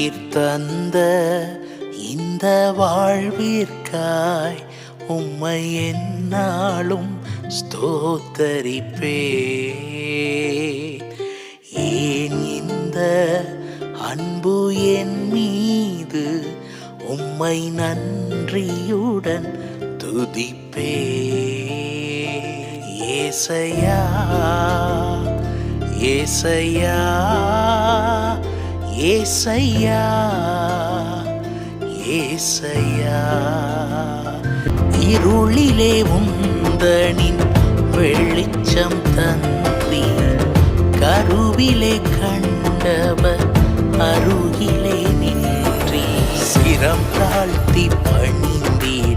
தந்த இந்த வாழ்விற்காய் உம்மை என்னாலும் ஸ்தோத்தரிப்பே. ஏன் இந்த அன்பு என் மீது உம்மை நன்றியுடன் துதிப்பே. ஏசையா ஏசையா ஏசையா ஏசையா, இருளிலே உந்தனின் வெளிச்சம் தந்தி, கருவிலே கண்டவர் அருகிலே நின்றி, சிரம் தாழ்த்தி பணிந்தீர்